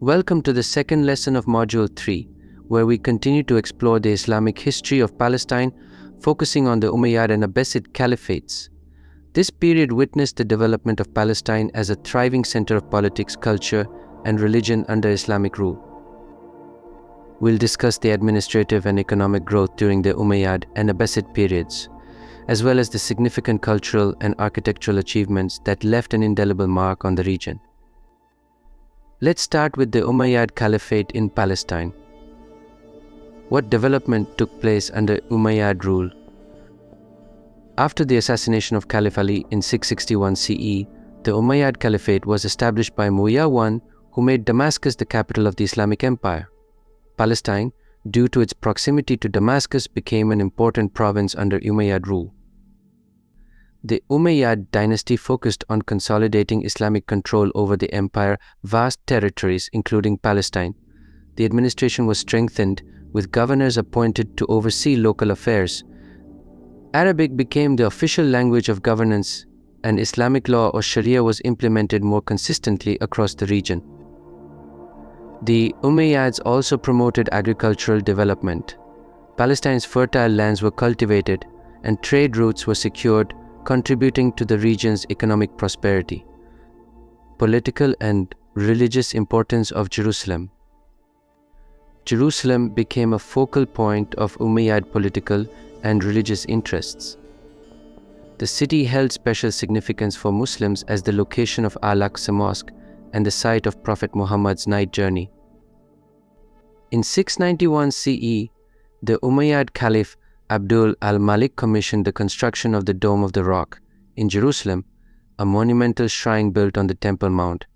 Welcome to the second lesson of Module 3, where we continue to explore the Islamic history of Palestine, focusing on the Umayyad and Abbasid Caliphates. This period witnessed the development of Palestine as a thriving center of politics, culture, and religion under Islamic rule. We'll discuss the administrative and economic growth during the Umayyad and Abbasid periods, as well as the significant cultural and architectural achievements that left an indelible mark on the region. Let's start with the Umayyad Caliphate in Palestine. What development took place under Umayyad rule? After the assassination of Caliph Ali in 661 CE, the Umayyad Caliphate was established by Muawiyah I, who made Damascus the capital of the Islamic Empire. Palestine, due to its proximity to Damascus, became an important province under Umayyad rule. The Umayyad dynasty focused on consolidating Islamic control over the empire's vast territories, including Palestine. The administration was strengthened, with governors appointed to oversee local affairs. Arabic became the official language of governance, and Islamic law or Sharia was implemented more consistently across the region. The Umayyads also promoted agricultural development. Palestine's fertile lands were cultivated, and trade routes were secured, contributing to the region's economic prosperity. Political and religious importance of Jerusalem. Jerusalem became a focal point of Umayyad political and religious interests. The city held special significance for Muslims as the location of Al-Aqsa Mosque and the site of Prophet Muhammad's night journey. In 691 CE, the Umayyad Caliph Abdul al-Malik commissioned the construction of the Dome of the Rock in Jerusalem, a monumental shrine built on the Temple Mount.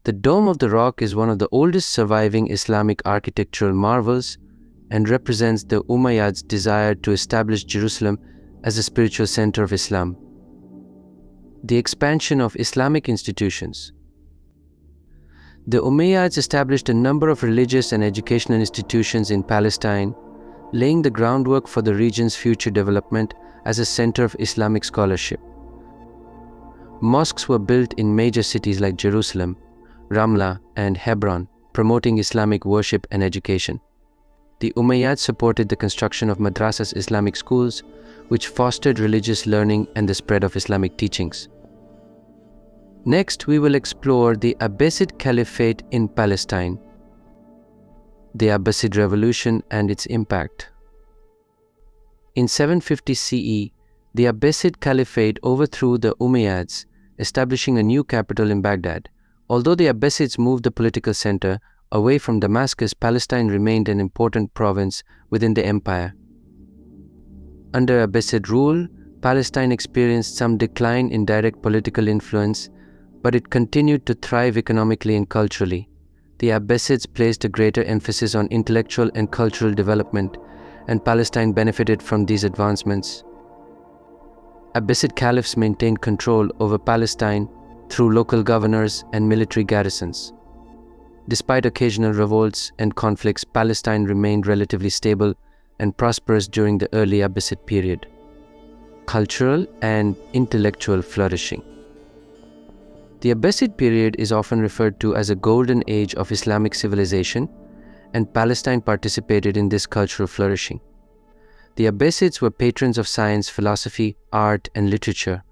The Dome of the Rock is one of the oldest surviving Islamic architectural marvels and represents the Umayyads' desire to establish Jerusalem as a spiritual center of Islam. The expansion of Islamic institutions. The Umayyads established a number of religious and educational institutions in Palestine, laying the groundwork for the region's future development as a center of Islamic scholarship. Mosques were built in major cities like Jerusalem, Ramla, and Hebron, promoting Islamic worship and education. The Umayyads supported the construction of madrasas, Islamic schools, which fostered religious learning and the spread of Islamic teachings. Next, we will explore the Abbasid Caliphate in Palestine, the Abbasid Revolution and its impact. In 750 CE, the Abbasid Caliphate overthrew the Umayyads, establishing a new capital in Baghdad. Although the Abbasids moved the political center away from Damascus, Palestine remained an important province within the empire. Under Abbasid rule, Palestine experienced some decline in direct political influence, but it continued to thrive economically and culturally. The Abbasids placed a greater emphasis on intellectual and cultural development, and Palestine benefited from these advancements. Abbasid caliphs maintained control over Palestine through local governors and military garrisons. Despite occasional revolts and conflicts, Palestine remained relatively stable and prosperous during the early Abbasid period. Cultural and intellectual flourishing. The Abbasid period is often referred to as a golden age of Islamic civilization, and Palestine participated in this cultural flourishing. The Abbasids were patrons of science, philosophy, art, and literature,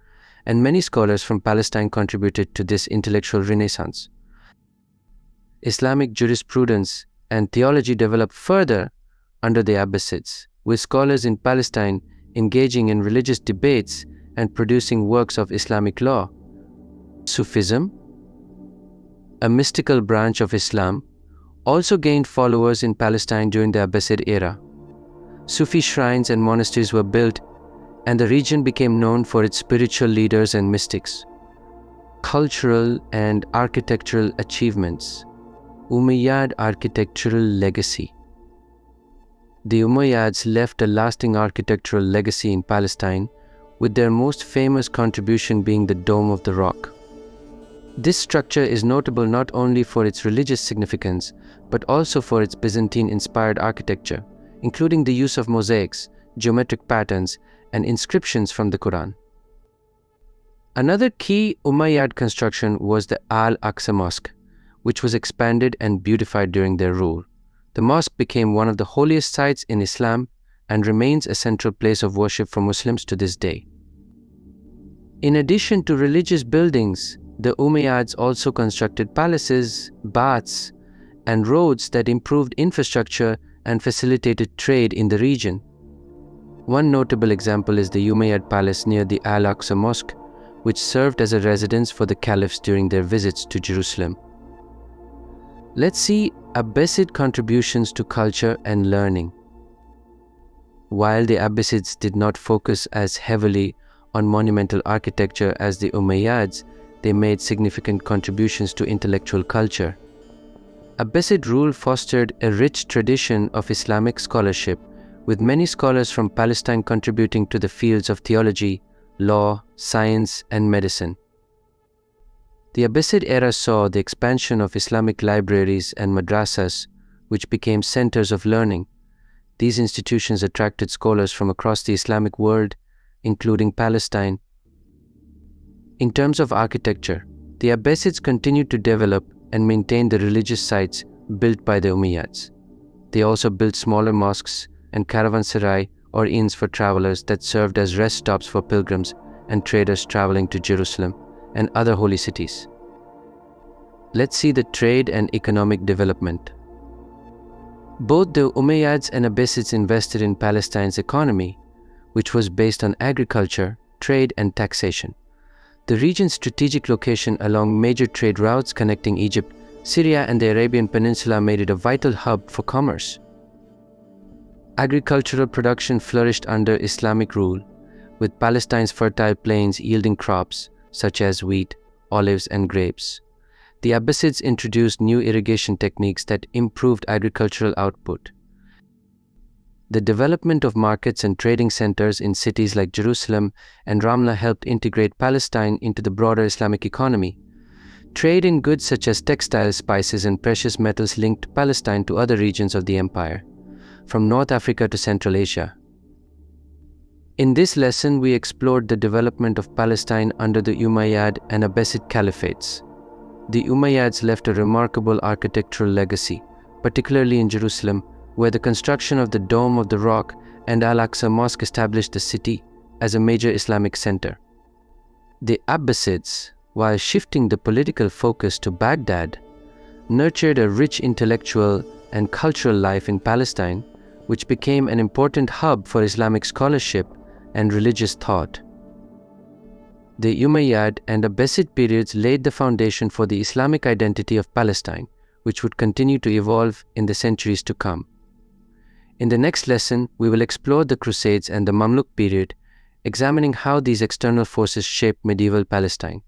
and many scholars from Palestine contributed to this intellectual renaissance. Islamic jurisprudence and theology developed further under the Abbasids, with scholars in Palestine engaging in religious debates and producing works of Islamic law. Sufism, a mystical branch of Islam, also gained followers in Palestine during the Abbasid era. Sufi shrines and monasteries were built, and the region became known for its spiritual leaders and mystics. Cultural and architectural achievements. Umayyad architectural legacy. The Umayyads left a lasting architectural legacy in Palestine, with their most famous contribution being the Dome of the Rock. This structure is notable not only for its religious significance, but also for its Byzantine-inspired architecture, including the use of mosaics, geometric patterns, and inscriptions from the Quran. Another key Umayyad construction was the Al-Aqsa Mosque, which was expanded and beautified during their rule. The mosque became one of the holiest sites in Islam and remains a central place of worship for Muslims to this day. In addition to religious buildings, the Umayyads also constructed palaces, baths, and roads that improved infrastructure and facilitated trade in the region. One notable example is the Umayyad Palace near the Al-Aqsa Mosque, which served as a residence for the caliphs during their visits to Jerusalem. Let's see Abbasid contributions to culture and learning. While the Abbasids did not focus as heavily on monumental architecture as the Umayyads, they made significant contributions to intellectual culture. Abbasid rule fostered a rich tradition of Islamic scholarship, with many scholars from Palestine contributing to the fields of theology, law, science, and medicine. The Abbasid era saw the expansion of Islamic libraries and madrasas, which became centers of learning. These institutions attracted scholars from across the Islamic world, including Palestine. In terms of architecture, the Abbasids continued to develop and maintain the religious sites built by the Umayyads. They also built smaller mosques and caravanserai or inns for travelers that served as rest stops for pilgrims and traders traveling to Jerusalem and other holy cities. Let's see the trade and economic development. Both the Umayyads and Abbasids invested in Palestine's economy, which was based on agriculture, trade, and taxation. The region's strategic location along major trade routes connecting Egypt, Syria, and the Arabian Peninsula made it a vital hub for commerce. Agricultural production flourished under Islamic rule, with Palestine's fertile plains yielding crops such as wheat, olives, and grapes. The Abbasids introduced new irrigation techniques that improved agricultural output. The development of markets and trading centers in cities like Jerusalem and Ramla helped integrate Palestine into the broader Islamic economy. Trade in goods such as textiles, spices, and precious metals linked Palestine to other regions of the empire, from North Africa to Central Asia. In this lesson, we explored the development of Palestine under the Umayyad and Abbasid Caliphates. The Umayyads left a remarkable architectural legacy, particularly in Jerusalem, where the construction of the Dome of the Rock and Al-Aqsa Mosque established the city as a major Islamic center. The Abbasids, while shifting the political focus to Baghdad, nurtured a rich intellectual and cultural life in Palestine, which became an important hub for Islamic scholarship and religious thought. The Umayyad and Abbasid periods laid the foundation for the Islamic identity of Palestine, which would continue to evolve in the centuries to come. In the next lesson, we will explore the Crusades and the Mamluk period, examining how these external forces shaped medieval Palestine.